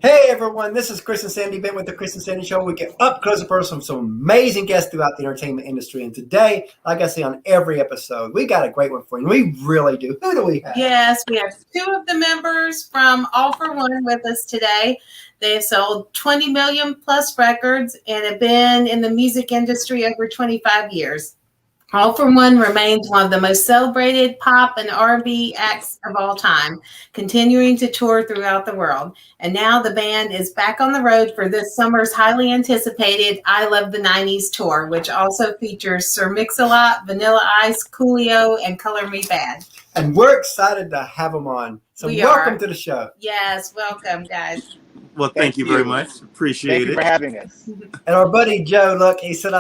Hey everyone, this is Chris and Sandy Bent with the Chris and Sandy Show. We get up close and personal with some amazing guests throughout the entertainment industry. And today, like I say on every episode, we got a great one for you. We really do. Who do we have? Yes, we have two of the members from All-4-One with us today. They have sold 20 million plus records and have been in the music industry over 25 years. All-4-One remains one of the most celebrated pop and R&B acts of all time, continuing to tour throughout the world. And now the band is back on the road for this summer's highly anticipated I Love the 90's tour, which also features Sir Mix-a-Lot, Vanilla Ice, Coolio, and Color Me Bad. And we're excited to have them on. So welcome to the show. Yes, welcome, guys. Well, thank you very much. Appreciate it. Thank you for having us. And our buddy Joe, look, he said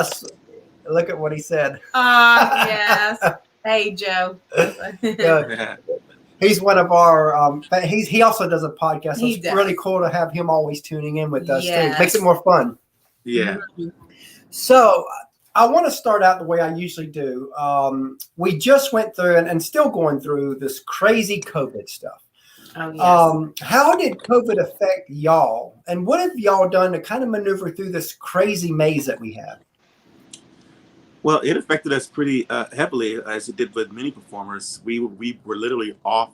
look at what he said. Yes. Hey, Joe. He's one of our. He also does a podcast. So it's does. really cool to have him always tuning in with us. Yes. Too. Makes it more fun. Yeah. So I want to start out the way I usually do. We just went through and still going through this crazy COVID stuff. Oh, yes. How did COVID affect y'all? And what have y'all done to kind of maneuver through this crazy maze that we have? Well, it affected us pretty heavily, as it did with many performers. We were literally off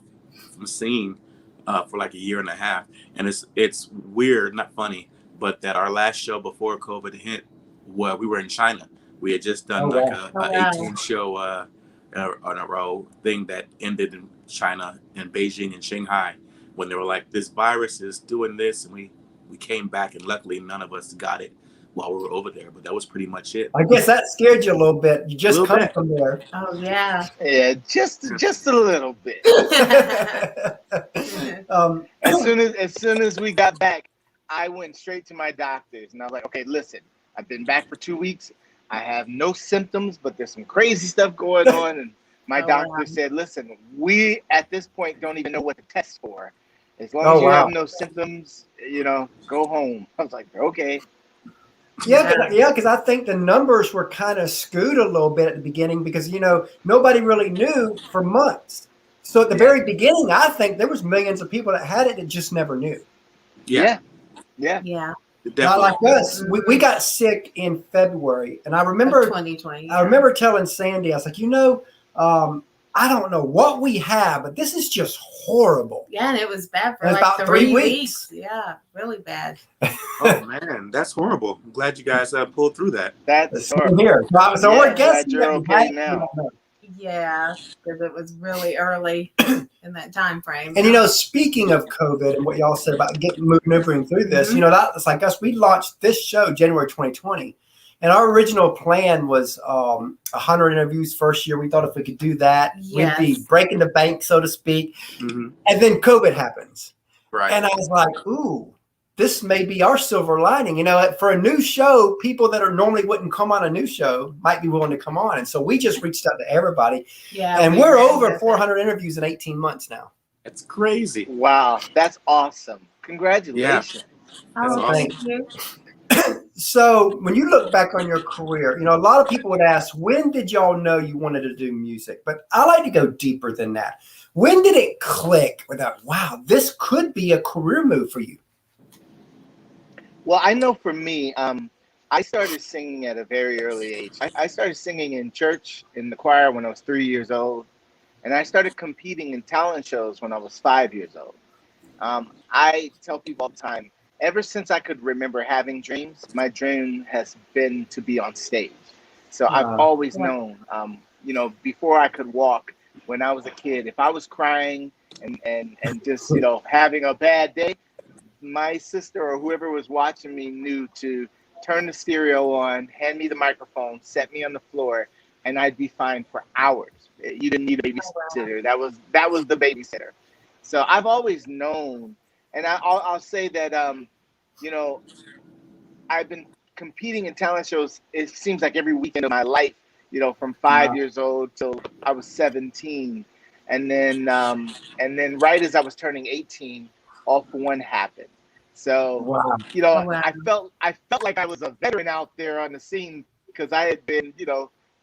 from the scene for like a year and a half, and it's weird, not funny, but that our last show before COVID hit, well, we were in China. We had just done a 18-show on a row thing that ended in China, in Beijing and Shanghai, when they were like, this virus is doing this, and we came back, and luckily none of us got it while we were over there, but that was pretty much it. I guess that scared you a little bit. You just come from there. Oh, yeah. Yeah, just a little bit. As soon as we got back, I went straight to my doctors, and I was like, okay, listen, I've been back for 2 weeks. I have no symptoms, but there's some crazy stuff going on, and my doctor said, listen, we at this point don't even know what to test for. As long as you have no symptoms, go home. I was like, okay. Yeah, because I think the numbers were kind of skewed a little bit at the beginning because, nobody really knew for months. So at the very beginning, I think there was millions of people that had it that just never knew. Yeah. Not like us. We got sick in February. And I remember 2020. I remember telling Sandy, I was like, I don't know what we have, but this is just horrible. Yeah, and it was bad for about 3 weeks. Yeah, really bad. Oh man, that's horrible. I'm glad you guys pulled through that. That's horrible. Here. So we're guessing you're okay now. Yeah, because it was really early in that time frame. And speaking of COVID and what y'all said about maneuvering through this, that's like us. We launched this show January 2020. And our original plan was 100 interviews first year. We thought if we could do that, we'd be breaking the bank, so to speak. Mm-hmm. And then COVID happens. Right. And I was like, ooh, this may be our silver lining. For a new show, people that are normally wouldn't come on a new show might be willing to come on. And so we just reached out to everybody. Yeah. And we're over 400 interviews in 18 months now. That's crazy. Wow. That's awesome. Congratulations. Yeah. That's awesome. Thank you. So when you look back on your career, a lot of people would ask, when did y'all know you wanted to do music? But I like to go deeper than that. When did it click without, wow, this could be a career move for you? Well, I know for me, I started singing at a very early age. I started singing in church in the choir when I was 3 years old. And I started competing in talent shows when I was 5 years old. I tell people all the time, ever since I could remember having dreams, my dream has been to be on stage. So I've always known, before I could walk, when I was a kid, if I was crying and just, having a bad day, my sister or whoever was watching me knew to turn the stereo on, hand me the microphone, set me on the floor, and I'd be fine for hours. You didn't need a babysitter. That was the babysitter. So I've always known. And I'll say that, I've been competing in talent shows, it seems like every weekend of my life, from 5 years old till I was 17. And then right as I was turning 18, All-4-One happened. So, I felt like I was a veteran out there on the scene because I had been,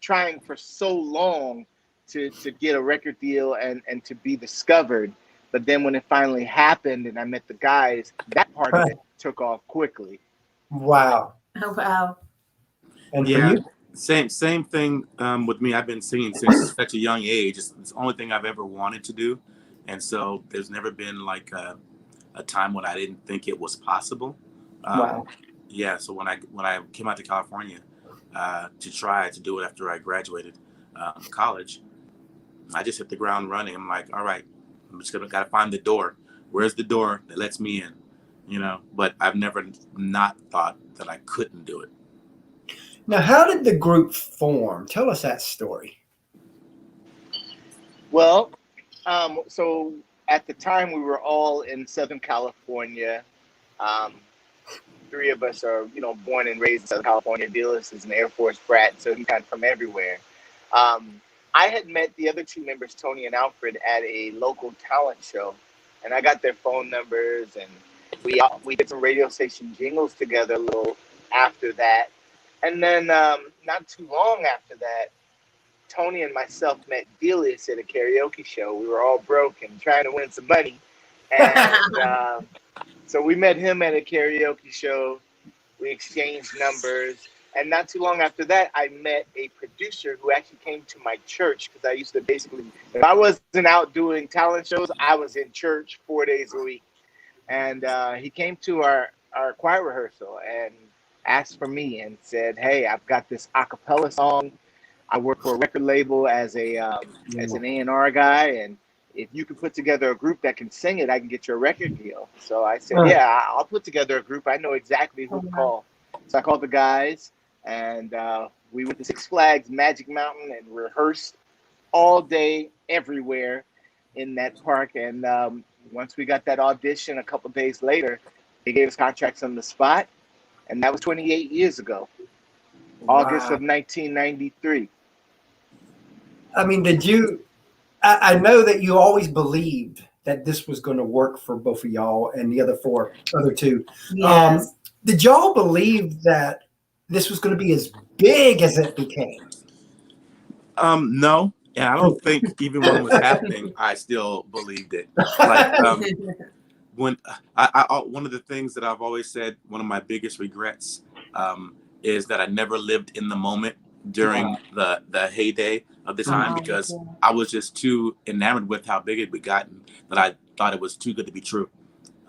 trying for so long to get a record deal and to be discovered. But then when it finally happened and I met the guys, that part of it took off quickly. Wow. Oh, wow. And Yeah, for you? same thing with me. I've been singing since such a young age. It's the only thing I've ever wanted to do, and so there's never been like a time when I didn't think it was possible. Wow. Yeah, so when I came out to California to try to do it after I graduated college, I just hit the ground running. I'm like, all right, I'm just gotta find the door. Where's the door that lets me in? You know, but I've never not thought that I couldn't do it. Now, how did the group form? Tell us that story. Well, so at the time we were all in Southern California. Three of us are, born and raised in Southern California. Dillis is an Air Force brat, so he's kind of from everywhere. I had met the other two members, Tony and Alfred, at a local talent show, and I got their phone numbers, and we did some radio station jingles together a little after that. And then not too long after that, Tony and myself met Dillis at a karaoke show. We were all broke and trying to win some money, and so we met him at a karaoke show. We exchanged numbers. And not too long after that, I met a producer who actually came to my church, because I used to basically, if I wasn't out doing talent shows, I was in church 4 days a week. And he came to our choir rehearsal and asked for me and said, hey, I've got this a cappella song. I work for a record label as an A&R guy, and if you can put together a group that can sing it, I can get you a record deal. So I said, yeah, I'll put together a group. I know exactly who to call. So I called the guys, and we went to Six Flags Magic Mountain and rehearsed all day, everywhere in that park. And once we got that audition a couple days later, they gave us contracts on the spot. And that was 28 years ago, August of 1993. I mean, I know that you always believed that this was going to work for both of y'all and the other two. Yes. Did y'all believe that this was going to be as big as it became? No. And I don't think even when it was happening, I still believed it. Like when one of the things that I've always said, one of my biggest regrets is that I never lived in the moment during the heyday of the time, because I was just too enamored with how big it had gotten that I thought it was too good to be true.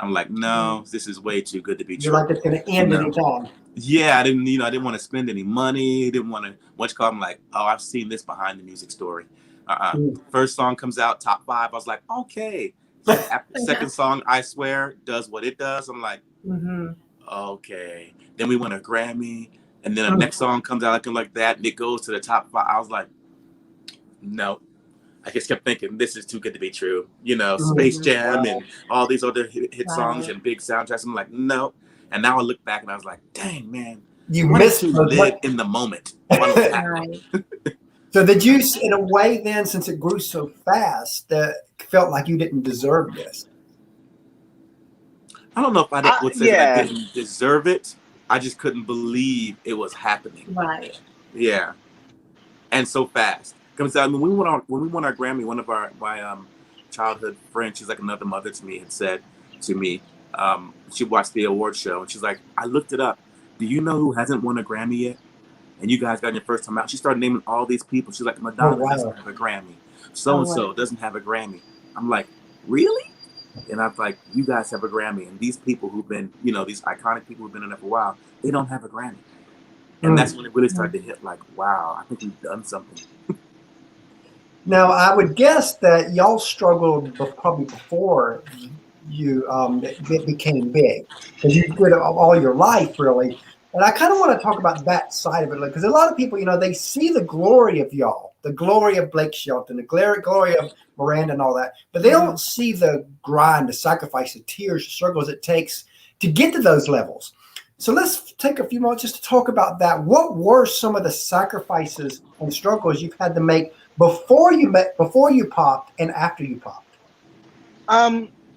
I'm like, no, this is way too good to be true. You're like, it's going to end any time. Yeah, I didn't want to spend any money. Didn't want to I'm like, oh, I've seen this behind the music story. First song comes out, top 5. I was like, okay. Second song, I Swear, does what it does. I'm like, okay. Then we win a Grammy, and then the next song comes out looking like that, and it goes to the top 5. I was like, no. I just kept thinking, this is too good to be true. Space Jam and all these other hit songs and big soundtracks. I'm like, no. And now I look back and I was like, dang, man. You missed to live in the moment. So did you, in a way then, since it grew so fast, that felt like you didn't deserve this? I don't know if I would say that I didn't deserve it. I just couldn't believe it was happening. Right. Yeah. And so fast. Because when we won our Grammy, one of my childhood friends, she's like another mother to me, had said to me, she watched the award show and she's like, I looked it up. Do you know who hasn't won a Grammy yet? And you guys got your first time out. She started naming all these people. She's like, Madonna doesn't have a Grammy. So-and-so doesn't have a Grammy. I'm like, really? And I'm like, you guys have a Grammy. And these people who've been, these iconic people who've been in it for a while, they don't have a Grammy. And that's when it really started to hit like, wow, I think we've done something. Now, I would guess that y'all struggled probably before it became big, because you did it all your life, really. And I kind of want to talk about that side of it, because a lot of people, they see the glory of y'all, the glory of Blake Shelton, the glory of Miranda and all that, but they don't see the grind, the sacrifice, the tears, the struggles it takes to get to those levels. So let's take a few moments just to talk about that. What were some of the sacrifices and struggles you've had to make before you popped and after you popped?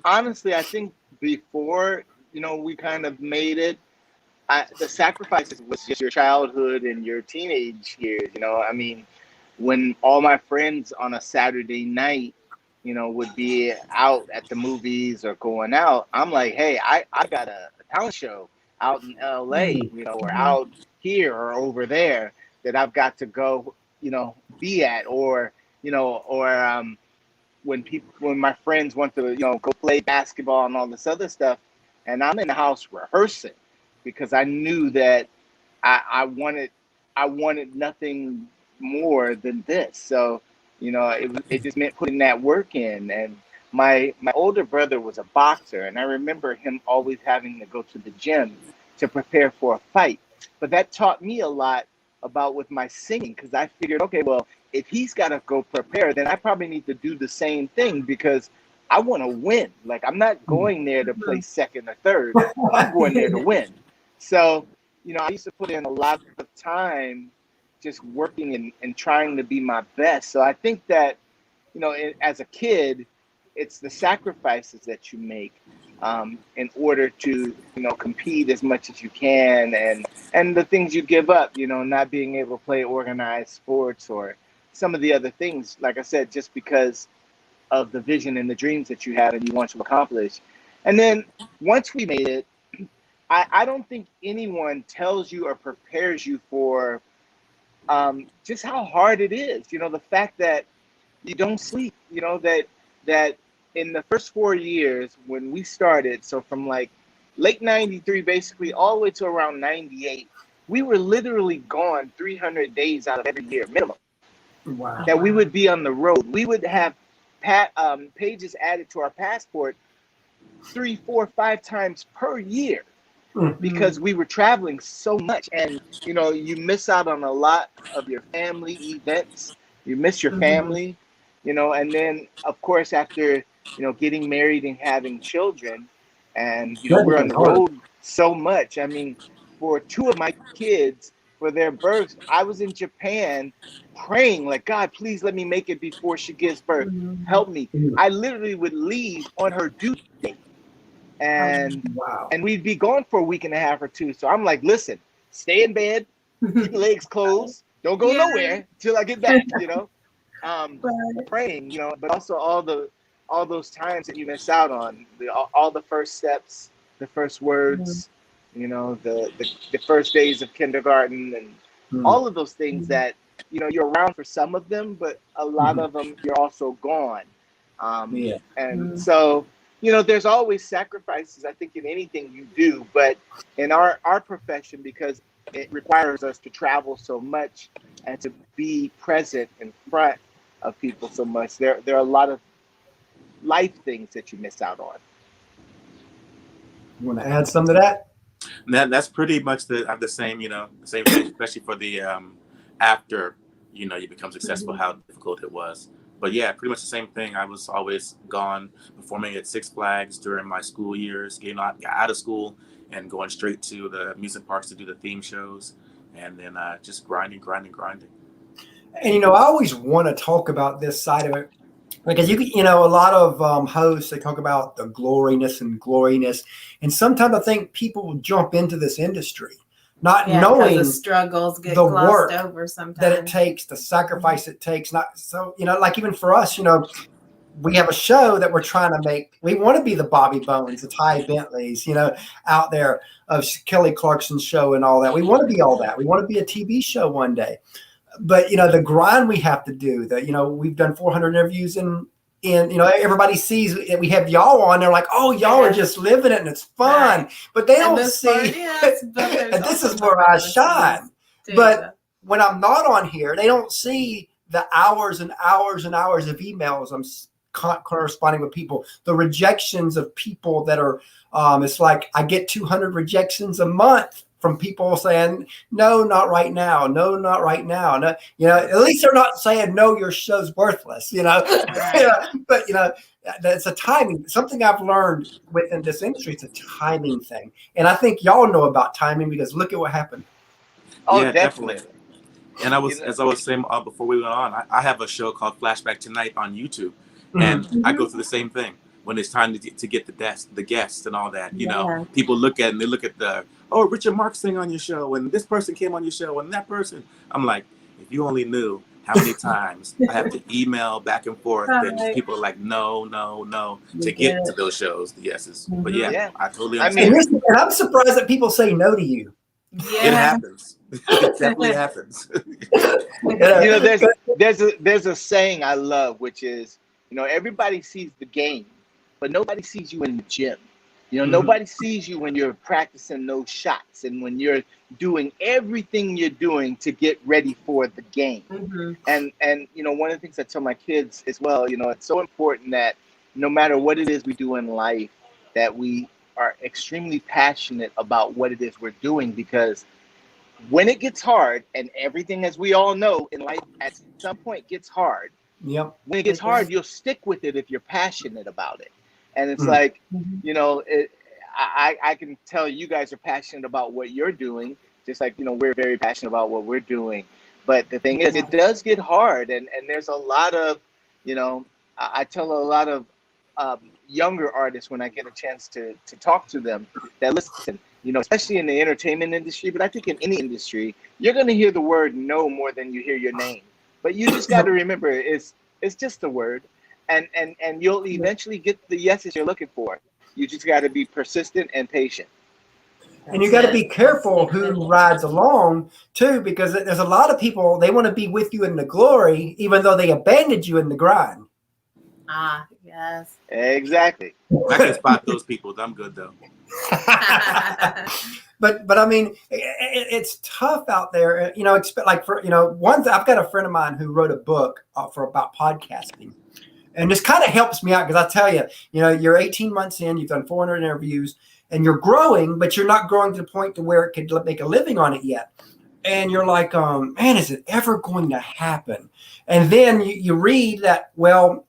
Honestly, I think before, we kind of made it, the sacrifices was just your childhood and your teenage years. I mean, when all my friends on a Saturday night would be out at the movies or going out, I'm like, hey, I got a talent show out in LA, or out here or over there that I've got to go, be at, or, when my friends want to, go play basketball and all this other stuff, and I'm in the house rehearsing because I knew that I wanted nothing more than this. So, it just meant putting that work in. And my older brother was a boxer, and I remember him always having to go to the gym to prepare for a fight. But that taught me a lot about with my singing, because I figured, okay, well, if he's got to go prepare, then I probably need to do the same thing, because I want to win. Like, I'm not going there to play second or third. I'm going there to win. So, I used to put in a lot of time just working and trying to be my best. So I think that, as a kid, it's the sacrifices that you make in order to, compete as much as you can, and the things you give up, not being able to play organized sports or some of the other things, like I said, just because of the vision and the dreams that you have and you want to accomplish. And then once we made it, I don't think anyone tells you or prepares you for just how hard it is. The fact that you don't sleep, that in the first 4 years when we started, so from like late 93, basically all the way to around 98, we were literally gone 300 days out of every year minimum. Wow. That we would be on the road. We would have pages added to our passport 3, 4, 5 times per year, because we were traveling so much. And you miss out on a lot of your family events. You miss your family, and then of course after getting married and having children, and we're on the road so much. I mean, for 2 of my kids, for their births, I was in Japan praying, like, God, please let me make it before she gives birth. Help me. I literally would leave on her due date. And we'd be gone for a week and a half or 2. So I'm like, listen, stay in bed, keep your legs closed, don't go nowhere till I get back, praying, but also all those times that you miss out on, all the first steps, the first words, the first days of kindergarten, and all of those things that, you're around for some of them, but a lot of them you're also gone. And so, there's always sacrifices, I think, in anything you do, but in our profession, because it requires us to travel so much and to be present in front of people so much, there are a lot of life things that you miss out on. You want to add some to that? That's pretty much the same, the same thing, especially for the after, you become successful, how difficult it was. But yeah, pretty much the same thing. I was always gone performing at Six Flags during my school years, getting out of school and going straight to the amusement parks to do the theme shows, and then just grinding. And, I always want to talk about this side of it, because a lot of hosts, they talk about the gloriness, and sometimes I think people jump into this industry not knowing the struggles get the glossed work over sometimes, that it takes, the sacrifice it takes. Not so, like even for us, we have a show that we're trying to make. We want to be the Bobby Bones, the Ty Bentleys, out there, of Kelly Clarkson's show and all that. We want to be all that. We want to be a TV show one day. But the grind we have to do. That we've done 400 interviews, and everybody sees we have y'all on. They're like, oh, y'all are just living it and it's fun. Right. But they don't see. And this is where I shine. But when I'm not on here, they don't see the hours and hours and hours of emails I'm corresponding with people, the rejections of people that are. It's like I get 200 rejections a month from people saying, no, not right now. No, not right now. No, at least they're not saying, no, your show's worthless, but that's a timing. Something I've learned within this industry, it's a timing thing. And I think y'all know about timing, because look at what happened. Oh, yeah, definitely. And as I was saying before we went on, I have a show called Flashback Tonight on YouTube, and I go through the same thing. When it's time to get the guests and all that, people look at the, Richard Marx thing on your show, and this person came on your show, and that person. I'm like, if you only knew how many times I have to email back and forth, then Right. people are like, no, You to get get to it. those shows, the yeses. But Mhm. yeah, I totally I understand. mean, And I'm surprised that people say no to you. It Yeah. happens. It definitely happens. you know, there's a saying I love, which is, everybody sees the game, but nobody sees you in the gym. Nobody sees you when you're practicing those shots and when you're doing everything you're doing to get ready for the game. Mhm. And one of the things I tell my kids as well, it's so important that no matter what it is we do in life, that we are extremely passionate about what it is we're doing, because when it gets hard, and everything, as we all know in life, at some point gets hard. Yep. When it gets It hard, does. you'll stick with it if you're passionate about it. And it's Mm. like, Mhm. I can tell you guys are passionate about what you're doing, just like, we're very passionate about what we're doing. But the thing is, it does get hard. And there's a lot of, I tell a lot of younger artists when I get a chance to talk to them, that listen, especially in the entertainment industry, but I think in any industry, you're going to hear the word no more than you hear your name. But you just got to remember, it's just a word, and you'll eventually get the yeses you're looking for. You just got to be persistent and patient. And you got to be careful who rides along too, because there's a lot of people, they want to be with you in the glory, even though they abandoned you in the grind. Ah, yes. Exactly. I can spot those people. I'm good though. But I mean, it's tough out there, like for, I've got a friend of mine who wrote a book about podcasting, and this kind of helps me out, because I tell you, you're 18 months in, you've done 400 interviews, and you're growing, but you're not growing to the point to where it could make a living on it yet. And you're like, man, is it ever going to happen? And then you read that, well,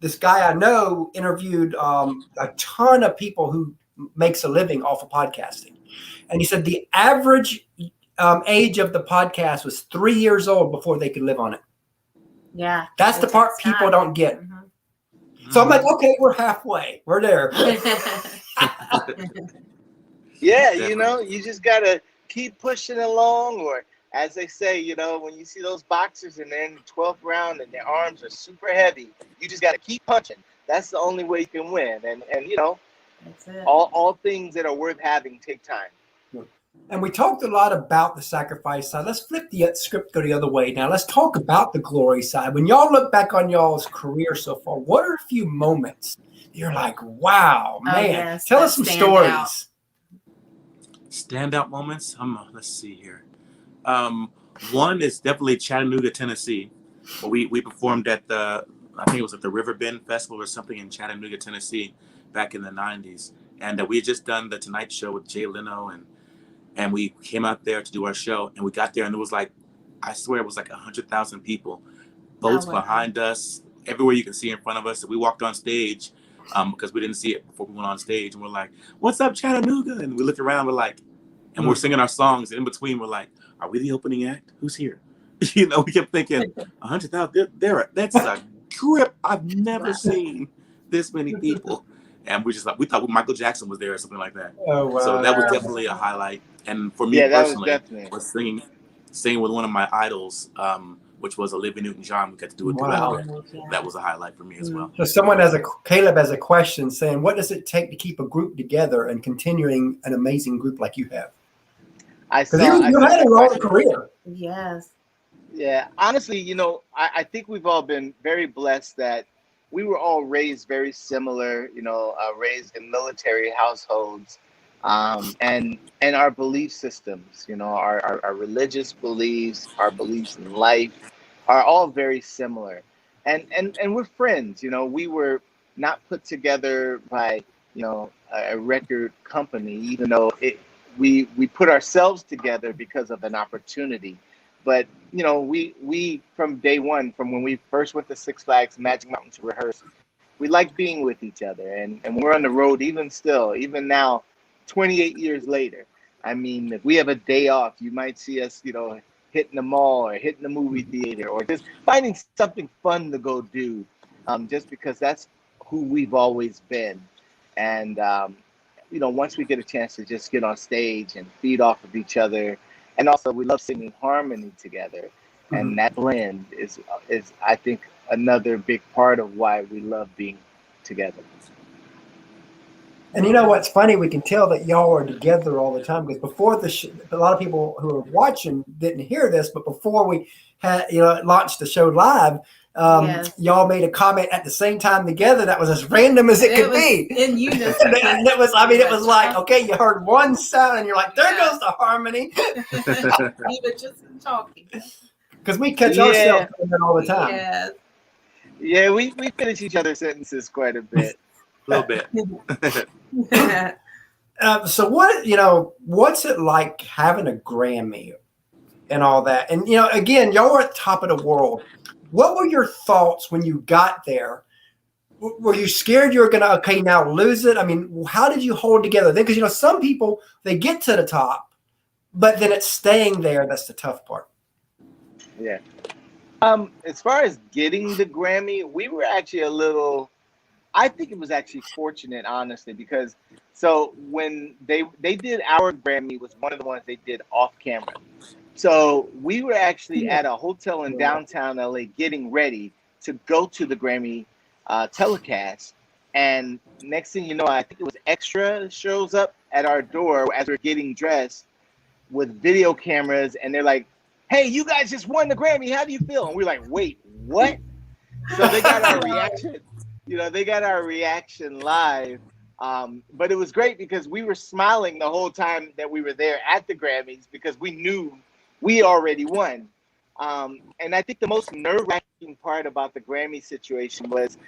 this guy I know interviewed a ton of people who makes a living off of podcasting. And he said the average age of the podcast was 3 years old before they could live on it. Yeah. That's the part people don't get. So I'm like, okay, we're halfway. We're there. Yeah, Definitely. you just got to keep pushing along, or as they say, when you see those boxers and they're in the 12th round and their arms are super heavy, you just got to keep punching. That's the only way you can win. And That's it. all things that are worth having take time. And we talked a lot about the sacrifice side. Let's flip the script, go the other way now. Let's talk about the glory side. When y'all look back on y'all's career so far, what are a few moments you're like, wow, man? Yes, Tell us some stories. Standout moments. Let's see here. One is definitely Chattanooga, Tennessee. We performed at I think it was at the River Bend Festival or something in Chattanooga, Tennessee, back in the 90s. And we had just done the Tonight Show with Jay Leno, and we came out there to do our show, and we got there, and it was like, I swear it was like 100,000 people, boats behind us, everywhere you can see in front of us. And we walked on stage because we didn't see it before we went on stage, and we're like, "What's up, Chattanooga?" And we looked around, we're like, and we're singing our songs, and in between, we're like, "Are we the opening act? Who's here?" We kept thinking, 100,000. That's a grip. I've never seen this many people. And we thought Michael Jackson was there or something like that. Oh, wow. So that was definitely a highlight. And for me personally, was singing with one of my idols, which was Olivia Newton-John. We got to do a duet with. That was a highlight for me as well. So Caleb has a question saying, what does it take to keep a group together and continuing an amazing group like you have? Because you had a long career. Yes. Yeah, honestly, I think we've all been very blessed that we were all raised very similar, raised in military households, and our belief systems, our religious beliefs, our beliefs in life are all very similar. And we're friends, we were not put together by, a record company, even though we put ourselves together because of an opportunity. But, we from day one, from when we first went to Six Flags Magic Mountain to rehearse, we like being with each other. And we're on the road even now, 28 years later. I mean, if we have a day off, you might see us, hitting the mall or hitting the movie theater or just finding something fun to go do, just because that's who we've always been. And, once we get a chance to just get on stage and feed off of each other, and also we love singing harmony together, and that blend is I think another big part of why we love being together. And you know what's funny? We can tell that y'all are together all the time, because before a lot of people who are watching didn't hear this, but before we had launched the show live, Yes. y'all made a comment at the same time together that was as random as it could was be. in unison. And it was, I mean, it was like, okay, you heard one sound and you're like, there goes the harmony. Even just in talking. Because we catch ourselves doing that all the time. Yes. Yeah, we finish each other's sentences quite a bit. A little bit. So what's it like having a Grammy and all that? And, again, y'all were at the top of the world. What were your thoughts when you got there? Were you scared you were going to, now lose it? I mean, how did you hold together then? Because, some people, they get to the top, but then it's staying there. That's the tough part. Yeah. As far as getting the Grammy, we were actually I think it was actually fortunate, honestly, because so when they did our Grammy, was one of the ones they did off camera. So we were actually at a hotel in downtown LA getting ready to go to the Grammy telecast. And next thing you know, I think it was Extra shows up at our door as we're getting dressed with video cameras. And they're like, hey, you guys just won the Grammy. How do you feel? And we're like, wait, what? So they got our reaction. They got our reaction live. But it was great because we were smiling the whole time that we were there at the Grammys, because we knew we already won. And I think the most nerve-wracking part about the Grammy situation was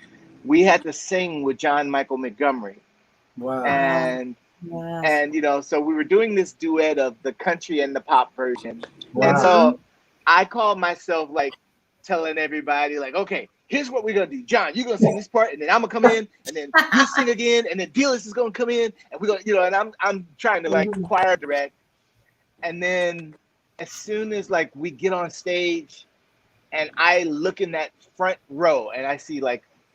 we had to sing with John Michael Montgomery. Wow. And so we were doing this duet of the country and the pop version. Wow. And so I called myself telling everybody okay, here's what we're gonna do. John, you're gonna sing this part, and then I'm gonna come in, and then you sing again, and then Dealers is gonna come in, and we're gonna, and I'm trying to choir direct. And then as soon as we get on stage, and I look in that front row, and I see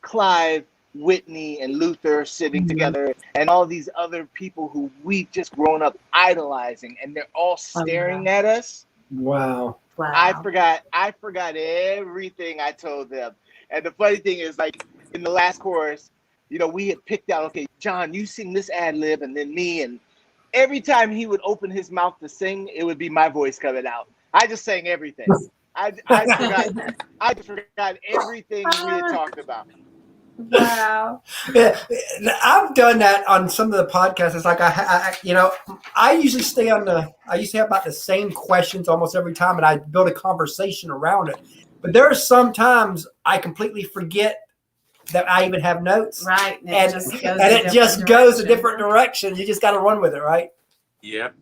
Clive, Whitney, and Luther sitting together, and all these other people who we've just grown up idolizing, and they're all staring at us. Wow. I forgot everything I told them. And the funny thing is, in the last chorus, we had picked out, okay, John, you sing this ad lib, and then me. And every time he would open his mouth to sing, it would be my voice coming out. I just sang everything. I forgot everything we had talked about. Wow. Yeah, I've done that on some of the podcasts. It's like I usually stay I used to have about the same questions almost every time, and I build a conversation around it. But there are some times I completely forget that I even have notes. Right. And it just goes a different direction. You just got to run with it, right? Yep.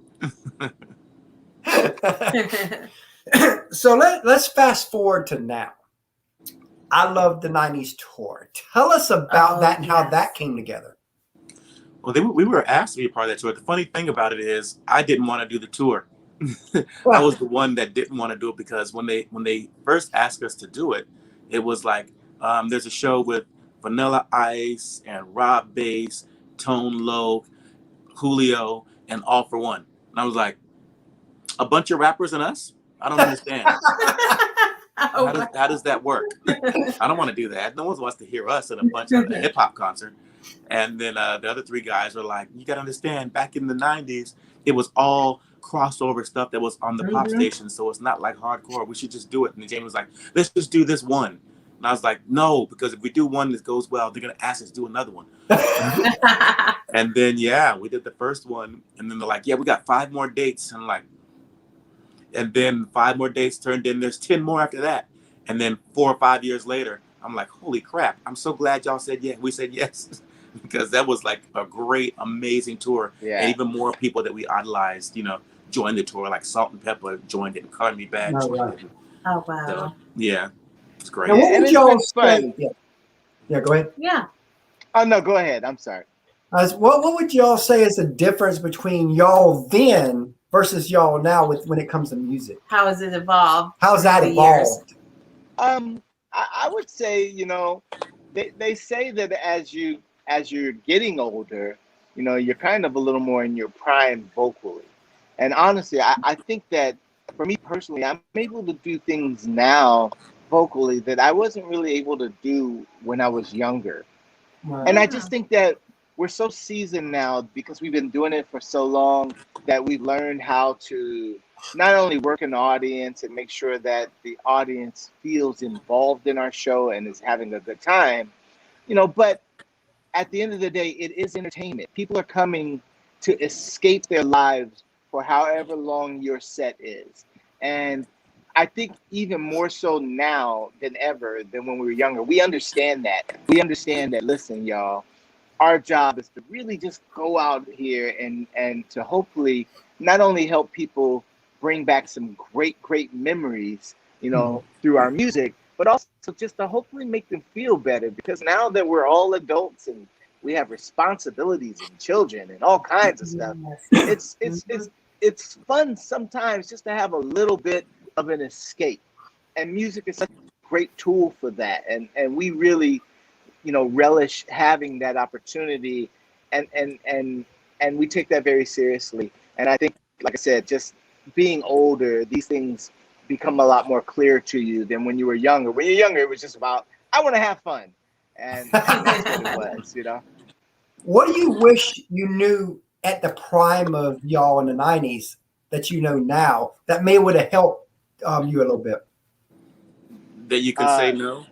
So let's fast forward to now. I love the 90s tour. Tell us about that and how that came together. Well, we were asked to be a part of that tour. The funny thing about it is I didn't want to do the tour. I was the one that didn't want to do it, because when they first asked us to do it, it was there's a show with Vanilla Ice and Rob Bass, Tone Loc, Julio, and All-4-One. And I was like, a bunch of rappers and us? I don't understand. How does that work? I don't want to do that. No one wants to hear us at a bunch of a hip hop concert. And then the other three guys were like, you got to understand, back in the 90s, it was all crossover stuff that was on the pop station. So it's not hardcore. We should just do it. And Jamie was like, let's just do this one. And I was like, no, because if we do one that goes well, they're going to ask us to do another one. And then, we did the first one. And then they're like, we got 5 more dates. And I'm like, and then 5 more dates turned in. There's 10 more after that. And then 4 or 5 years later, I'm like, holy crap. I'm so glad y'all said yes. We said yes. Because that was a great, amazing tour. Yeah. And even more people that we idolized, joined the tour. Salt and Pepper joined it, and Call Me Back joined it. Oh, wow. So, it's great. Now, what would y'all say? Yeah, go ahead. Yeah. Oh, no, go ahead. I'm sorry. What would y'all say is the difference between y'all then versus y'all now when it comes to music? How has it evolved? How's that evolved? I would say, they say that as you're getting older, you're kind of a little more in your prime vocally. And honestly, I think that for me personally, I'm able to do things now vocally that I wasn't really able to do when I was younger. Right. And I just think that we're so seasoned now because we've been doing it for so long that we've learned how to not only work an audience and make sure that the audience feels involved in our show and is having a good time, but at the end of the day, it is entertainment. People are coming to escape their lives for however long your set is. And I think even more so now than ever than when we were younger, we understand that. We understand that, listen, y'all, our job is to really just go out here and to hopefully not only help people bring back some great memories, through our music, but also just to hopefully make them feel better. Because now that we're all adults and we have responsibilities and children and all kinds of stuff, it's fun sometimes just to have a little bit of an escape. And music is such a great tool for that. And we really, relish having that opportunity, and we take that very seriously. And I think, like I said, just being older, these things become a lot more clear to you than when you were younger. When you're younger, it was just about, I want to have fun. And that's what it was, What do you wish you knew at the prime of y'all in the 90s that you know now that may would have helped you a little bit? That you can say no.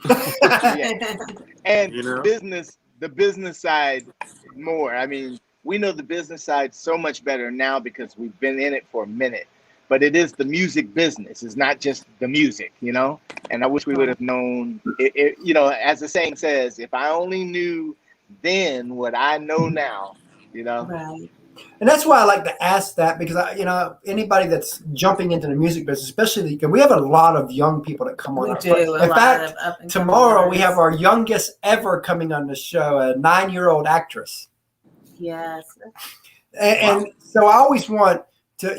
Yeah. And the business side more. I mean, we know the business side so much better now because we've been in it for a minute. But it is the music business. It's not just the music, And I wish we would have known, as the saying says, if I only knew then what I know now, Right. And that's why I like to ask that, because anybody that's jumping into the music business, especially we have a lot of young people that come on. We do. In fact, tomorrow we have our youngest ever coming on the show, a 9-year-old actress. Yes. And so I always want to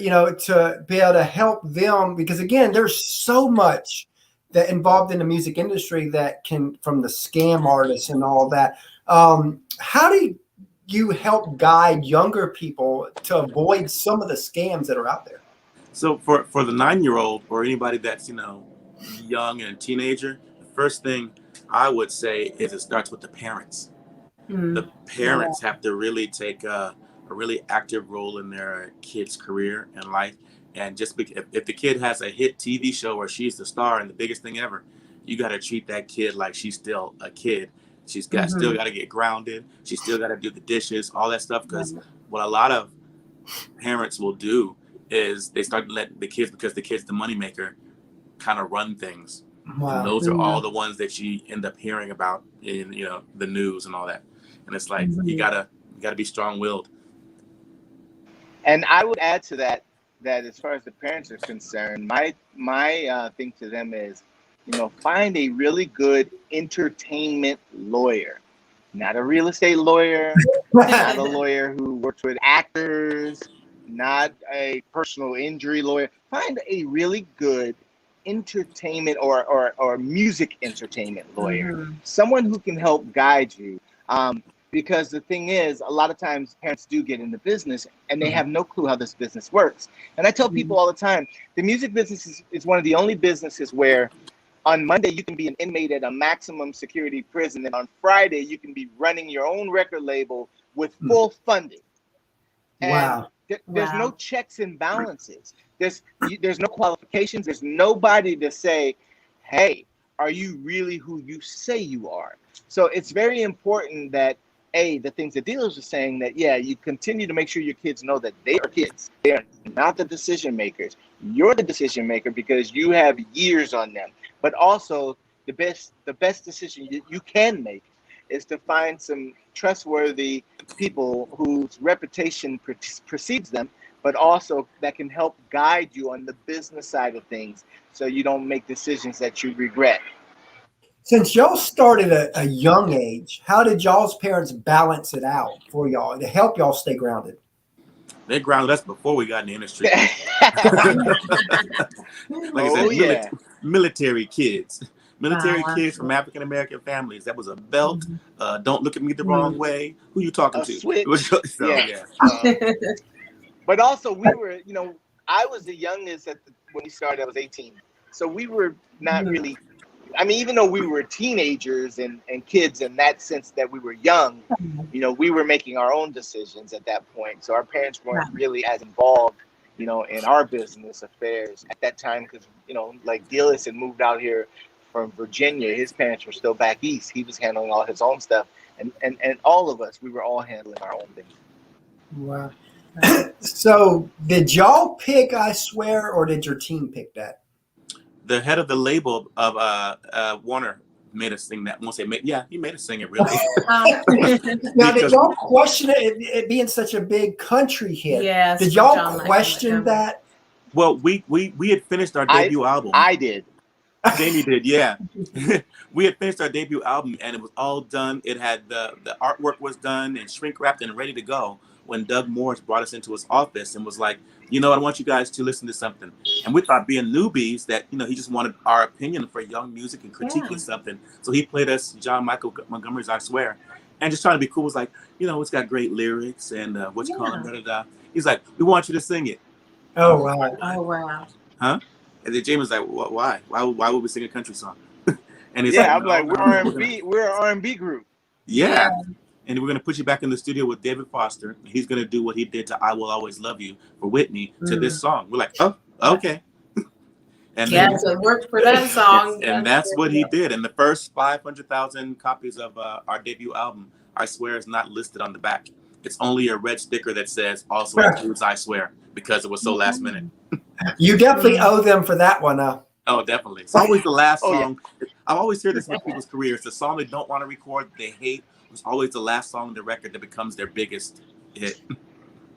be able to help them, because again, there's so much that involved in the music industry that can, from the scam artists and all that. How do you help guide younger people to avoid some of the scams that are out there? So for the 9-year-old or anybody that's, young and a teenager, the first thing I would say is it starts with the parents. The parents have to really take a really active role in their kid's career and life. And just if the kid has a hit TV show where she's the star and the biggest thing ever, you got to treat that kid like she's still a kid. She's still got to get grounded. She's still got to do the dishes, all that stuff. Because what a lot of parents will do is they start to let the kids, because the kid's the moneymaker, kind of run things. Wow. And those are all the ones that you end up hearing about in the news and all that. And it's like you gotta be strong-willed. And I would add to that as far as the parents are concerned, my thing to them is, find a really good entertainment lawyer, not a real estate lawyer, not a lawyer who works with actors, not a personal injury lawyer. Find a really good entertainment or music entertainment lawyer, someone who can help guide you. Because the thing is, a lot of times parents do get into business and they have no clue how this business works. And I tell people all the time, the music business is one of the only businesses where on Monday you can be an inmate at a maximum security prison, and on Friday you can be running your own record label with full funding. And there's no checks and balances. There's no qualifications. There's nobody to say, hey, are you really who you say you are? So it's very important that, the things that dealers are saying, that, you continue to make sure your kids know that they are kids. They are not the decision makers. You're the decision maker because you have years on them. But also the best decision you can make is to find some trustworthy people whose reputation precedes them, but also that can help guide you on the business side of things so you don't make decisions that you regret. Since y'all started at a young age, how did y'all's parents balance it out for y'all to help y'all stay grounded? They grounded us before we got in the industry. Like I said, military kids. Military kids from African American families. That was a belt. Don't look at me the wrong way. Who you talking to? Switch. So, But also we were, I was the youngest when we started. I was 18, so we were not really. I mean, even though we were teenagers and kids in that sense that we were young, we were making our own decisions at that point. So our parents weren't really as involved, in our business affairs at that time because, like Gillis had moved out here from Virginia. His parents were still back east. He was handling all his own stuff. And all of us, we were all handling our own things. Wow. So did y'all pick I Swear, or did your team pick that? The head of the label of Warner made us sing that. Won't say, he made us sing it, really. Now, did y'all question it being such a big country hit? Yes. Did y'all question that? Well, we had finished our debut album. I did. Jamie did, yeah. We had finished our debut album, and it was all done. It had the artwork was done and shrink wrapped and ready to go when Doug Morris brought us into his office and was like, I want you guys to listen to something. And we thought, being newbies, that he just wanted our opinion for young music and critiquing something. So he played us John Michael Montgomery's I Swear, and just trying to be cool. Was like, it's got great lyrics and what you call it, da da da. He's like, we want you to sing it. Oh wow! Oh wow! Huh? And then Jamie was like, why? Why would we sing a country song? And he's I'm like, we're R&B. We're an R&B group. Yeah. And we're going to put you back in the studio with David Foster. He's going to do what he did to I Will Always Love You for Whitney to this song. We're like, oh, okay. And so it worked for that song. And that's what he did. And the first 500,000 copies of our debut album, I Swear, is not listed on the back. It's only a red sticker that says also includes I Swear, because it was so last minute. You definitely owe them for that one. Oh, definitely. It's always the last song. Yeah. I've always heard this in people's careers. The song they don't want to record, they hate, was always the last song on the record that becomes their biggest hit.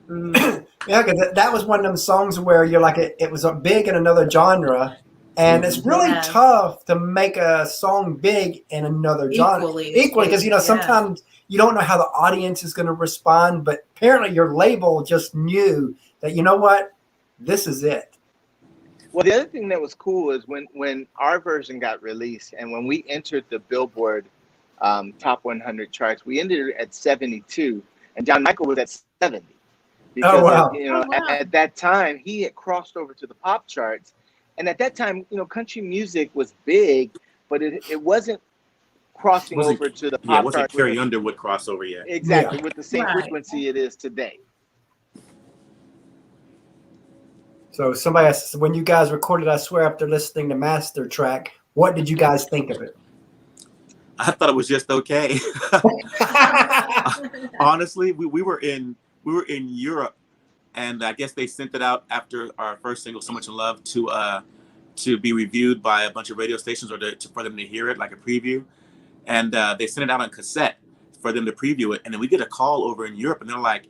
Yeah, because that was one of them songs where you're like, it was big in another genre, and it's really tough to make a song big in another genre. Equally, because sometimes you don't know how the audience is going to respond, but apparently your label just knew that, this is it. Well, the other thing that was cool is when our version got released and when we entered the Billboard Top 100 charts, we ended at 72, and John Michael was at 70. Because, at that time, he had crossed over to the pop charts. And at that time, country music was big, but it wasn't crossing over to the pop charts. Yeah, it wasn't Carrie Underwood crossover yet. Exactly, with the same frequency it is today. So somebody asked, when you guys recorded I Swear after listening to Master Track, what did you guys think of it? I thought it was just okay. Honestly, we were in Europe, and I guess they sent it out after our first single, So Much in Love, to be reviewed by a bunch of radio stations, or for them to hear it, like a preview. And they sent it out on cassette for them to preview it. And then we get a call over in Europe, and they're like,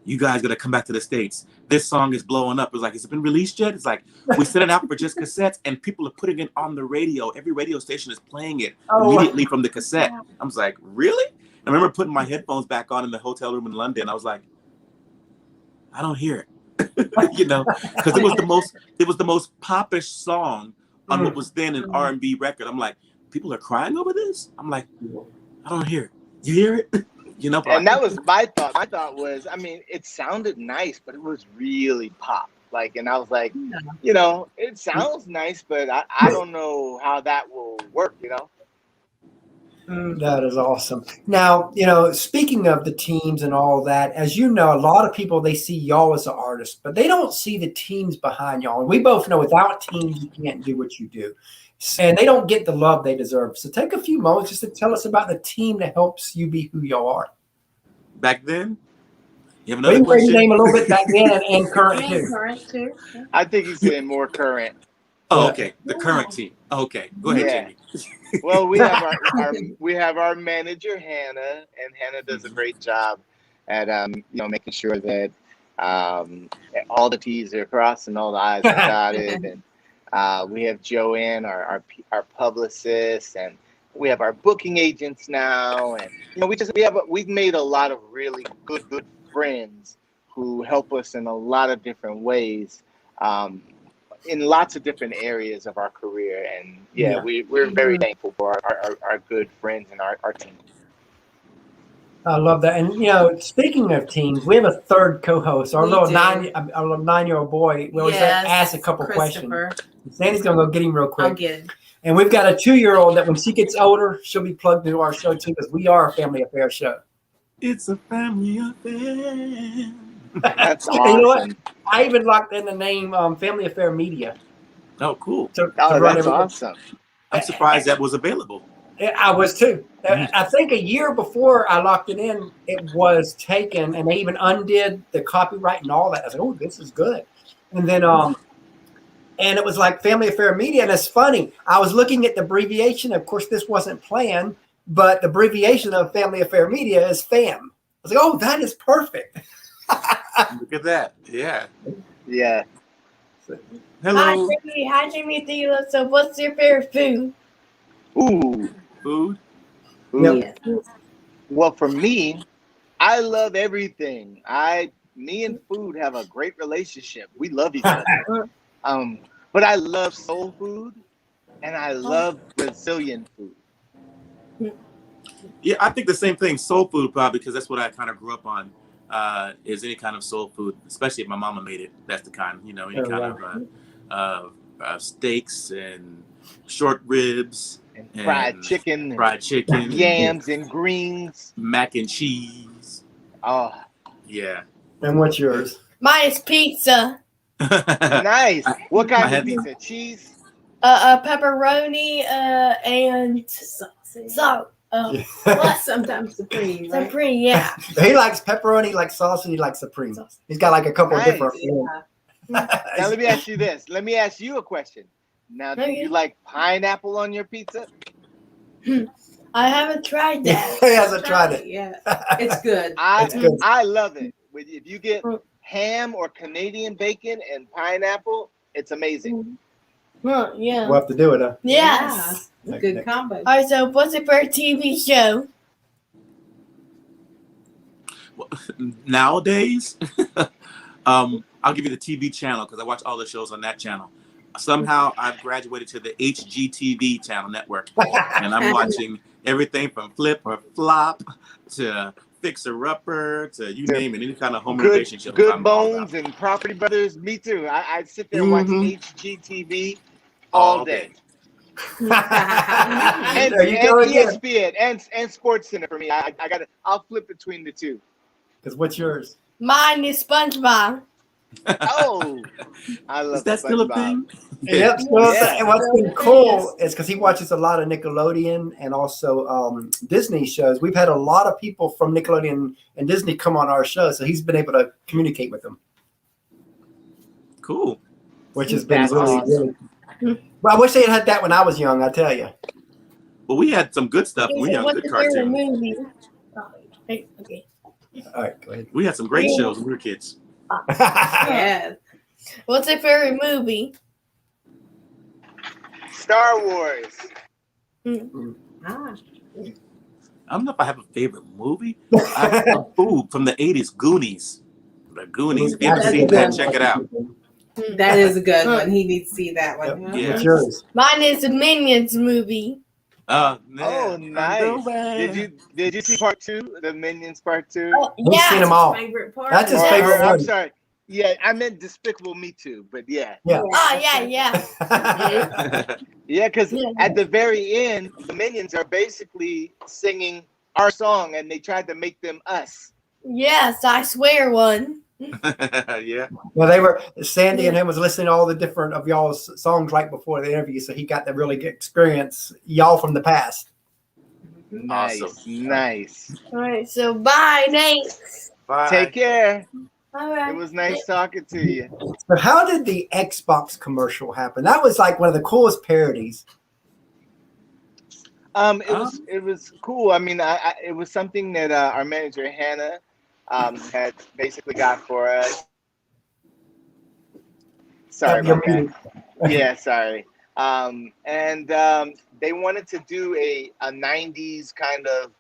you guys got to come back to the States. This song is blowing up. It's like, has it been released yet? It's like, we sent it out for just cassettes, and people are putting it on the radio. Every radio station is playing it immediately from the cassette. I was like, really? I remember putting my headphones back on in the hotel room in London. I was like, I don't hear it, because it was the most popish song on what was then an R&B record. I'm like, people are crying over this? I'm like, I don't hear it. You hear it? And that was my thought. My thought was, it sounded nice, but it was really pop. And I was like, it sounds nice, but I don't know how that will work, That is awesome. Now, speaking of the teams and all that, as you know, a lot of people, they see y'all as an artist, but they don't see the teams behind y'all. And we both know without teams, you can't do what you do. And they don't get the love they deserve. So take a few moments just to tell us about the team that helps you be who y'all are. Back then? You have another question? Name a little bit back then and current too. I think he's saying more current. Oh, okay. The current team. Okay. Go ahead, Jamie. Well, we have our manager, Hannah, and Hannah does a great job at making sure that all the T's are crossed and all the I's are dotted. And we have Joanne, our publicist, and we have our booking agents now, and we've made a lot of really good friends who help us in a lot of different ways, in lots of different areas of our career. And we're very thankful for our good friends and our team. I love that. And, speaking of teams, we have a third co-host, our We little do. 9-year-old boy. We always ask a couple questions. Sandy's going to go get him real quick. I'll get him. And we've got a 2-year-old that when she gets older, she'll be plugged into our show too, because we are a family affair show. It's a family affair. That's awesome. You know what? I even locked in the name Family Affair Media. Oh, cool. To Oh, run that's everything. awesome. I'm surprised that was available. I was too. I think a year before I locked it in, it was taken, and they even undid the copyright and all that. I was like, "Oh, this is good." And then, and it was like Family Affair Media, and it's funny. I was looking at the abbreviation. Of course, this wasn't planned, but the abbreviation of Family Affair Media is FAM. I was like, "Oh, that is perfect." Look at that. Yeah. Yeah. Hello. Hi, Jimmy. So, what's your favorite food? Ooh. Food. Yep. Well, for me, I love everything. Me and food have a great relationship. We love each other. But I love soul food, and I love Brazilian food. Yeah, I think the same thing. Soul food, probably, because that's what I kind of grew up on. Is any kind of soul food, especially if my mama made it. That's the kind, any kind of steaks and short ribs And fried chicken, yams and greens, mac and cheese. Oh, yeah. And what's yours? Mine is pizza. Nice. What kind of pizza? Cheese? Pepperoni, and salt. Sometimes supreme. Right? Supreme, yeah. He likes pepperoni, like sausage, he likes supreme. He's got like a couple of different. Now let me ask you this. Let me ask you a question. Now, do you like pineapple on your pizza? I haven't tried that. He hasn't tried it. Yeah, it's good. I love it. If you get ham or Canadian bacon and pineapple, it's amazing. Huh, yeah. We'll have to do it, huh? Yes. Yeah, good combo. All right, so what's your favorite TV show? Nowadays, I'll give you the TV channel because I watch all the shows on that channel. Somehow I've graduated to the HGTV channel network, and I'm watching everything from Flip or Flop to Fixer Upper to you name it, any kind of home renovation show. Good Bones and Property Brothers. Me too. I sit there and watch HGTV all day. And ESPN and Sports Center for me. I'll flip between the two. Because what's yours? Mine is SpongeBob. Oh, I love. Is that still a thing? Yep. And what's been cool is because he watches a lot of Nickelodeon and also Disney shows. We've had a lot of people from Nickelodeon and Disney come on our show, so he's been able to communicate with them. Cool. Which has been really. Well, I wish they had that when I was young. I tell you. Well, we had some good stuff. We had good cartoons. Okay. All right, go ahead. We had some great shows when we were kids. Yeah. What's your favorite movie? Star Wars. Ah. I don't know if I have a favorite movie. I have food from the 80s, Goonies. The Goonies. If you haven't seen that, check it out. That is a good one. He needs to see that one. Yep. Yeah. What's yours? Mine is the Minions movie. Oh, nice. Did you see part 2? The Minions part 2? Oh, He's seen them all. Favorite part. That's his favorite I'm one. sorry. Yeah, I meant Despicable Me Too, but yeah. Yeah. Oh, yeah. Yeah, because at the very end, the Minions are basically singing our song, and they tried to make them us. Yes, I swear one. Yeah. Well, Sandy and him was listening to all the different of y'all's songs right before the interview, so he got to really experience y'all from the past. Nice, Awesome. nice. All right, so bye, thanks. Bye. Take care. All right. It was nice talking to you. So how did the Xbox commercial happen? That was like one of the coolest parodies. It was cool. I mean, it was something that our manager Hannah had basically got for us. Sorry about that. Yeah, sorry. And they wanted to do a 90s kind of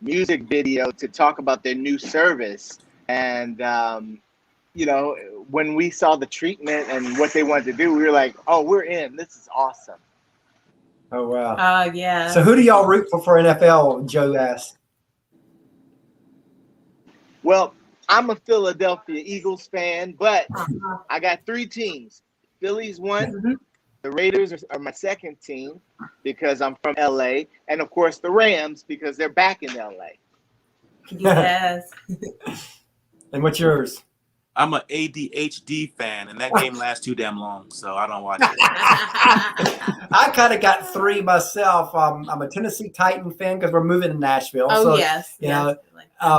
music video to talk about their new service. And, when we saw the treatment and what they wanted to do, we were like, oh, we're in. This is awesome. Oh, wow. Yeah. So who do y'all root for NFL, Joe asked? Well, I'm a Philadelphia Eagles fan, but Uh-huh. I got three teams. Phillies one. Mhm. The Raiders are my second team because I'm from LA. And of course, the Rams because they're back in LA. Yes. And what's yours? I'm a ADHD fan, and that game lasts too damn long, so I don't watch it. I kind of got three myself. I'm a Tennessee Titan fan because we're moving to Nashville. Oh, so, yes. you know,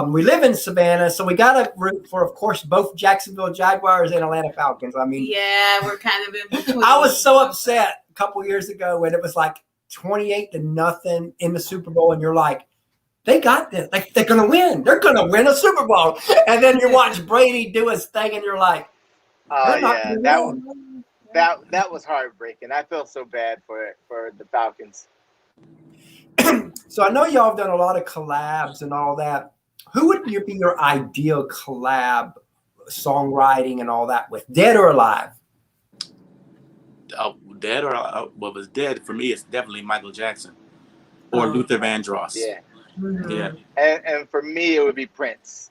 we live in Savannah, so we got to root for, of course, both Jacksonville Jaguars and Atlanta Falcons. I mean, yeah, we're kind of in between. I was so upset a couple years ago when it was like 28-0 in the Super Bowl, and you're like, they got this. Like, they're going to win. They're going to win a Super Bowl. And then you watch Brady do his thing, and you're like, Oh they're not yeah, gonna win. that was heartbreaking. I felt so bad for the Falcons. So I know y'all have done a lot of collabs and all that. Who would be your ideal collab songwriting and all that with, dead or alive? Dead or what was dead for me? It's definitely Michael Jackson or Oh. Luther Vandross. Yeah. Mhm. Yeah. And for me, it would be Prince.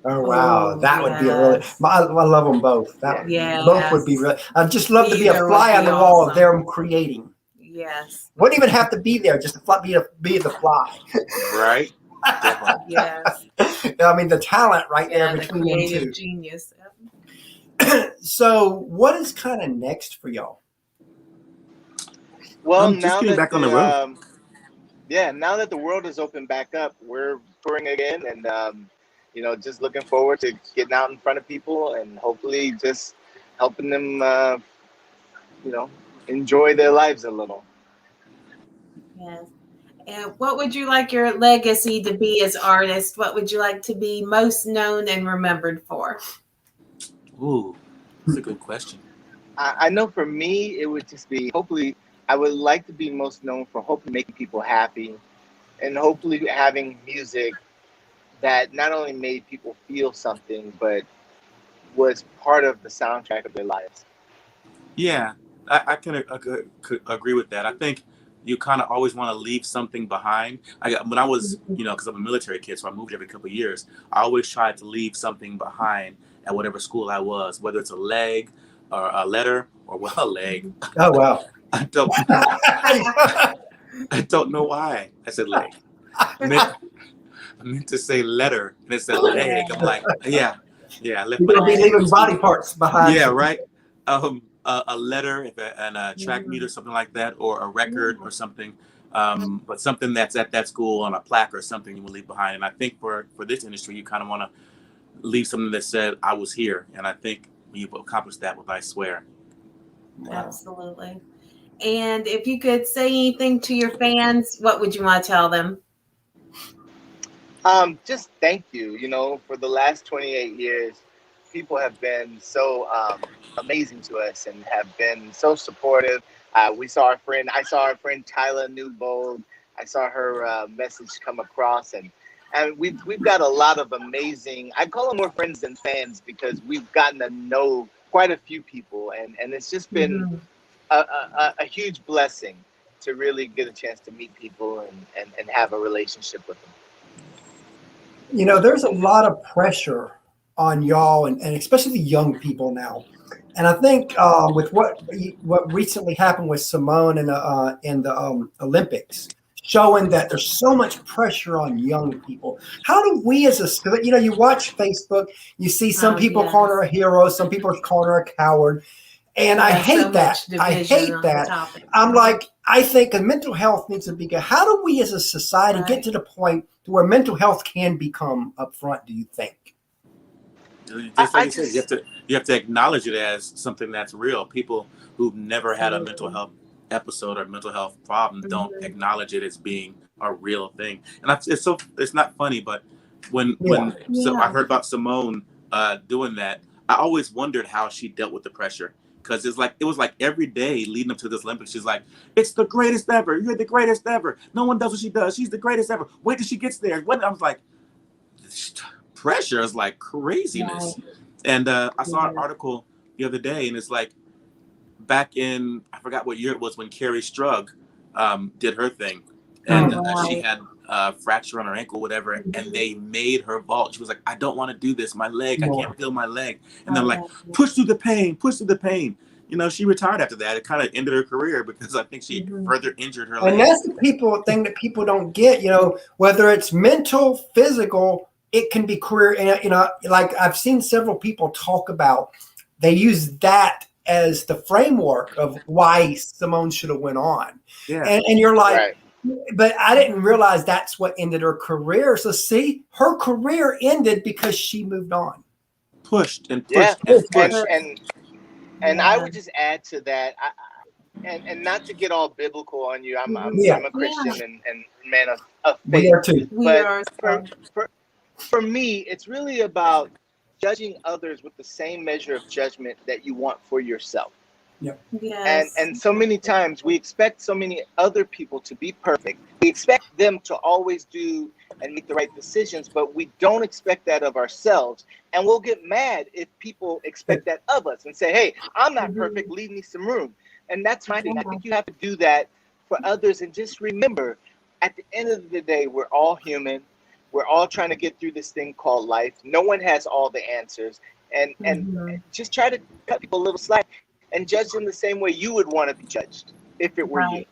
Oh wow, Oh, that would be a really. yes. I love them both. Yes. Both would be really. I'd just love to be a Either fly would on be the wall of awesome. them creating. Yes. Wouldn't even have to be there, just to be the fly. Right. Definitely. Yes. I mean, the talent right Yeah, there the between them creative two. genius. So, what is kind of next for y'all? Well, Just now getting that back on the road. now that the world is open back up, we're touring again, and just looking forward to getting out in front of people and hopefully just helping them, enjoy their lives a little. Yes. And what would you like your legacy to be as artist? What would you like to be most known and remembered for? Ooh, that's a good question. I know for me, it would just be hopefully. I would like to be most known for hopefully making people happy, and hopefully having music that not only made people feel something, but was part of the soundtrack of their lives. Yeah, I can could agree with that. I think you kind of always want to leave something behind. When I was, because I'm a military kid, so I moved every couple of years. I always tried to leave something behind at whatever school I was, whether it's a leg or a letter or a leg. Oh wow! I don't know why I said leg. I meant to say letter, and it said leg. I'm like, yeah, I left You're my gonna be leaving body parts behind. Yeah, you. right. A letter and a track meet or something like that, or a record or something. But something that's at that school on a plaque or something you will leave behind. And I think for this industry, you kind of want to leave something that said, I was here. And I think you've accomplished that with I Swear. Wow. Absolutely. And if you could say anything to your fans, what would you want to tell them? Just thank you. For the last 28 years, people have been so amazing to us and have been so supportive. I saw our friend Tyler Newbold. I saw her message come across, and we've got a lot of amazing. I call them more friends than fans because we've gotten to know quite a few people, and it's just been a huge blessing to really get a chance to meet people and have a relationship with them. There's a lot of pressure on y'all and especially the young people now. And I think with what recently happened with Simone in the Olympics, showing that there's so much pressure on young people. How do we as you watch Facebook, you see some people calling her a hero, some people are calling her a coward. And I hate that. I hate that. I'm like, I think mental health needs to be good. How do we as a society get to the point to where mental health can become upfront, do you think? Just like you said, you have to acknowledge it as something that's real. People who've never had a mental health episode or mental health problem don't acknowledge it as being a real thing. And it's not funny, but when I heard about Simone doing that, I always wondered how she dealt with the pressure. Because it was like every day leading up to this Olympics, she's like, it's the greatest ever. You're the greatest ever. No one does what she does. She's the greatest ever. Wait till she gets there. I was like, pressure is like craziness. Right. And I saw an article the other day, and it's like back in, I forgot what year it was when Carrie Strug did her thing. And she had fracture on her ankle, whatever, and they made her vault. She was like, I don't want to do this. My leg, I can't feel my leg. And they're like, push through the pain, push through the pain. You know, she retired after that. It kind of ended her career because I think she further injured her leg. And that's the thing that people don't get, you know, whether it's mental, physical, it can be career. And, you know, like I've seen several people talk about, they use that as the framework of why Simone should have went on. Yeah. And you're like, Right. but I didn't realize that's what ended her career. So see, her career ended because she moved on. Pushed and Yeah. pushed and pushed. And I would just add to that, and not to get all biblical on you. I'm a Christian and man of faith. We are too. But for me, it's really about judging others with the same measure of judgment that you want for yourself. Yep. Yes. And so many times we expect so many other people to be perfect. We expect them to always do and make the right decisions, but we don't expect that of ourselves. And we'll get mad if people expect that of us and say, hey, I'm not perfect, leave me some room. And that's my thing. I think you have to do that for others. And just remember, at the end of the day, we're all human. We're all trying to get through this thing called life. No one has all the answers. And just try to cut people a little slack and judge them the same way you would want to be judged if it were you.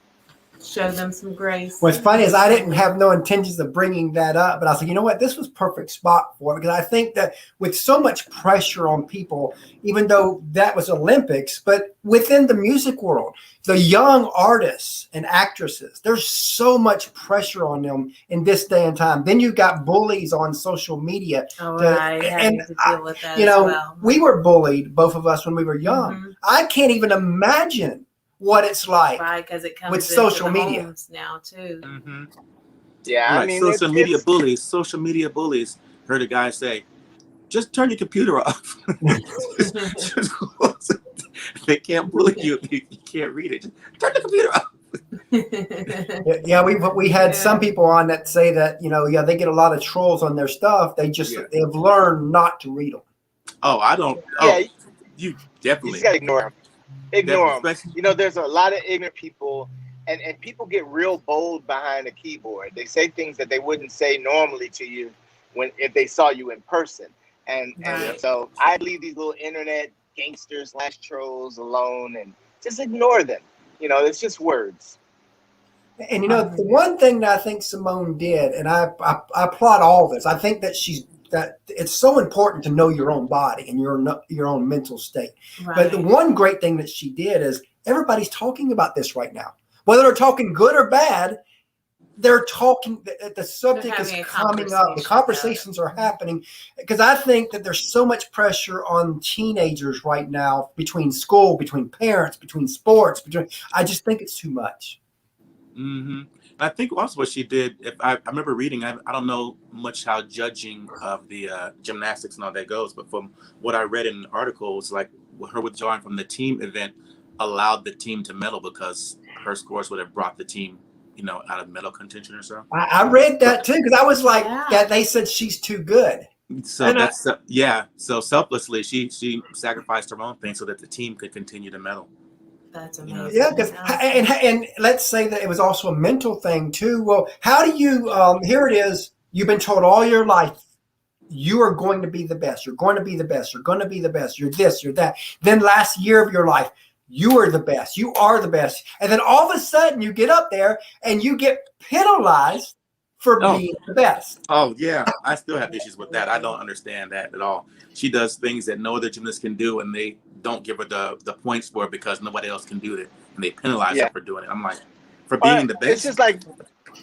Show them some grace. What's funny is I didn't have no intentions of bringing that up, but I was like, you know what, this was perfect spot for it, because I think that with so much pressure on people, even though that was Olympics, but within the music world, the young artists and actresses, there's so much pressure on them in this day and time. Then you got bullies on social media. Having to deal with that, you know, as well. we were bullied, both of us, when we were young. I can't even imagine what it's like, because it comes with social media homes now too. Yeah, right. I mean, social media bullies. Heard a guy say, "Just turn your computer off." They can't bully you. You can't read it. Just turn the computer off. Yeah, we had some people on that say that, you know, they get a lot of trolls on their stuff. They have learned not to read them. Oh, I don't. Yeah, you definitely. You just gotta ignore them. Ignore them. Especially, you know, there's a lot of ignorant people, and people get real bold behind a keyboard. They say things that they wouldn't say normally to you if they saw you in person. And so I leave these little internet gangsters / trolls alone and just ignore them. You know, it's just words. And you know, the one thing that I think Simone did, and I applaud all this, I think that that it's so important to know your own body and your own mental state. Right. But the one great thing that she did is everybody's talking about this right now. Whether they're talking good or bad, they're talking, the subject is coming up. The conversations are happening, because I think that there's so much pressure on teenagers right now, between school, between parents, between sports, I just think it's too much. I think also what she did, if I remember reading, I don't know much how judging of the gymnastics and all that goes, but from what I read in an article, it was like her withdrawing from the team event allowed the team to medal, because her scores would have brought the team, you know, out of medal contention or so. I read that too, because I was like, they said she's too good. So so selflessly she sacrificed her own thing so that the team could continue to medal. That's amazing. Yeah, because and let's say that it was also a mental thing too. Well, how do you? Here it is. You've been told all your life you are going to be the best. You're going to be the best. You're going to be the best. You're this. You're that. Then last year of your life, you are the best. You are the best. And then all of a sudden, you get up there and you get penalized for being the best. Oh yeah, I still have issues with that. I don't understand that at all. She does things that no other gymnast can do, and they don't give her the points for it because nobody else can do it, and they penalize her for doing it. I'm like, for being the best. It's just like,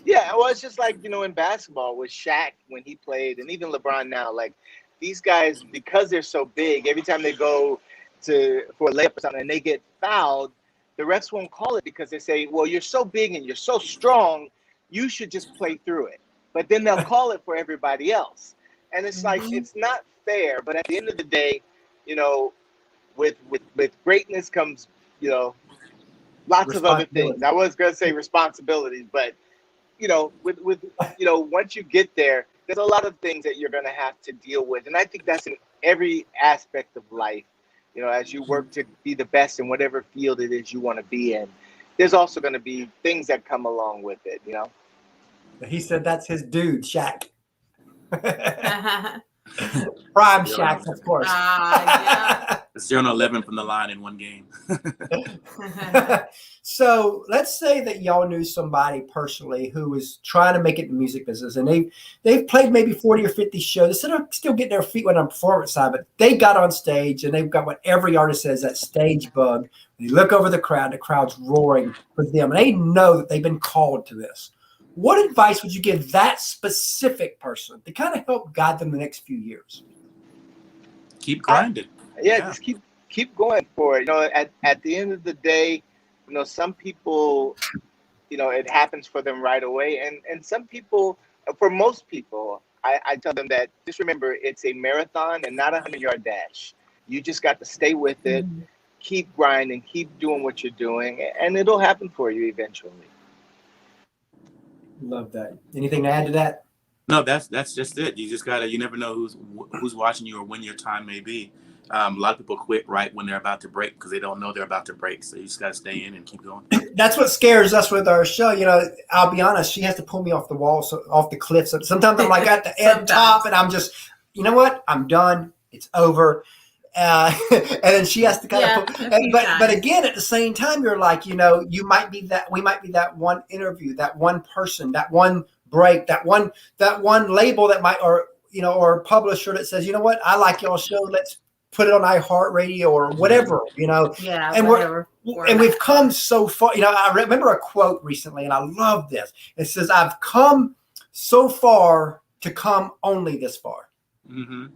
it's just like, you know, in basketball with Shaq when he played, and even LeBron now. Like, these guys, because they're so big, every time they go for a layup or something and they get fouled, the refs won't call it because they say, well, you're so big and you're so strong, you should just play through it. But then they'll call it for everybody else. And it's like, it's not fair. But at the end of the day, you know, with greatness comes, you know, lots of other things. I was going to say responsibilities, but, you know, with you know, once you get there, there's a lot of things that you're going to have to deal with. And I think that's in every aspect of life. You know, as you work to be the best in whatever field it is you want to be in, there's also going to be things that come along with it, you know? He said that's his dude, Shaq. Yeah. Prime Shaq, of course. Yeah. 0-11 from the line in one game. So let's say that y'all knew somebody personally who was trying to make it in the music business, and they've played maybe 40 or 50 shows. They're still getting their feet wet on the performance side, but they got on stage and they've got what every artist says, that stage bug. When you look over the crowd's roaring for them, and they know that they've been called to this. What advice would you give that specific person to kind of help guide them the next few years? Keep grinding. Just keep going for it. At the end of the day, some people, it happens for them right away, and some people, for most people, I tell them that just remember it's a marathon and not a 100-yard dash. You just got to stay with it, keep grinding, keep doing what you're doing, and it'll happen for you eventually. Love that. Anything to add to that? No, that's just it. You just gotta. You never know who's watching you or when your time may be. A lot of people quit right when they're about to break because they don't know they're about to break. So you just gotta stay in and keep going. That's what scares us with our show. I'll be honest. She has to pull me off the wall, off the cliff. So sometimes I'm like at the top, and I'm just, you know what? I'm done. It's over. And then she has to kind of. But again, at the same time, you're like, you might be that. We might be that one interview, that one person, that one break, that one label that might, or publisher that says, you know what, I like y'all's show. Let's put it on iHeartRadio or whatever, Yeah, and whatever. we've come so far. I remember a quote recently, and I love this. It says, "I've come so far to come only this far." Mm-hmm.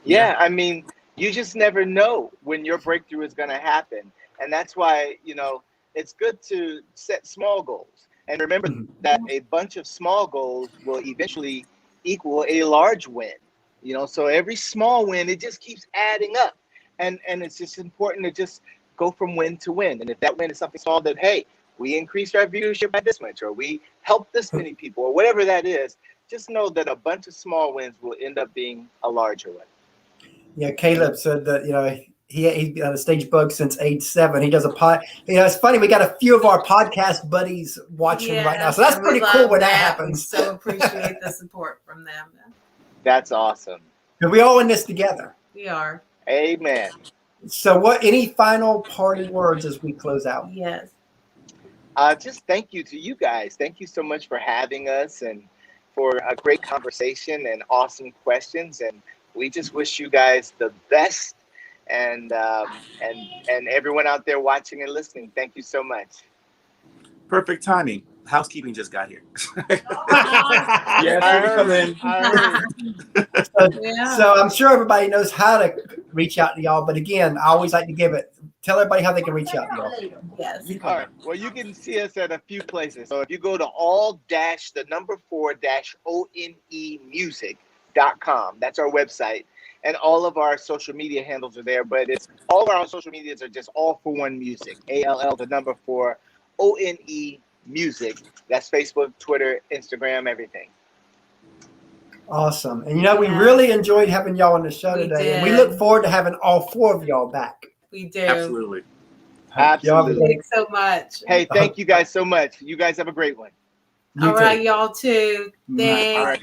Yeah, I mean, you just never know when your breakthrough is going to happen, and that's why it's good to set small goals. And remember that a bunch of small goals will eventually equal a large win. So every small win, it just keeps adding up. And it's just important to just go from win to win. And if that win is something small that, hey, we increased our viewership by this much, or we helped this many people, or whatever that is, just know that a bunch of small wins will end up being a larger one. Yeah, Caleb said that, he's been on a stage bug since age 7. He does a pod. It's funny. We got a few of our podcast buddies watching right now. So that's pretty cool when that happens. We so appreciate the support from them. That's awesome. And we all in this together. We are. Amen. So any final parting words as we close out? Yes. Just thank you to you guys. Thank you so much for having us and for a great conversation and awesome questions. And we just wish you guys the best. And everyone out there watching and listening, thank you so much. Perfect timing. Housekeeping just got here. Come in. So I'm sure everybody knows how to reach out to y'all. But again, I always like to tell everybody how they can reach out to y'all. Yes. All right. Well, you can see us at a few places. So if you go to all-4-ONEmusic.com, that's our website. And all of our social media handles are there, but all of our social medias are just All-4-One Music, ALL4ONE Music. That's Facebook, Twitter, Instagram, everything. Awesome. And we really enjoyed having y'all on the show today. And we look forward to having all 4 of y'all back. We do. Absolutely. Thanks so much. Hey, thank you guys so much. You guys have a great one. All right, y'all too. Thanks. All right.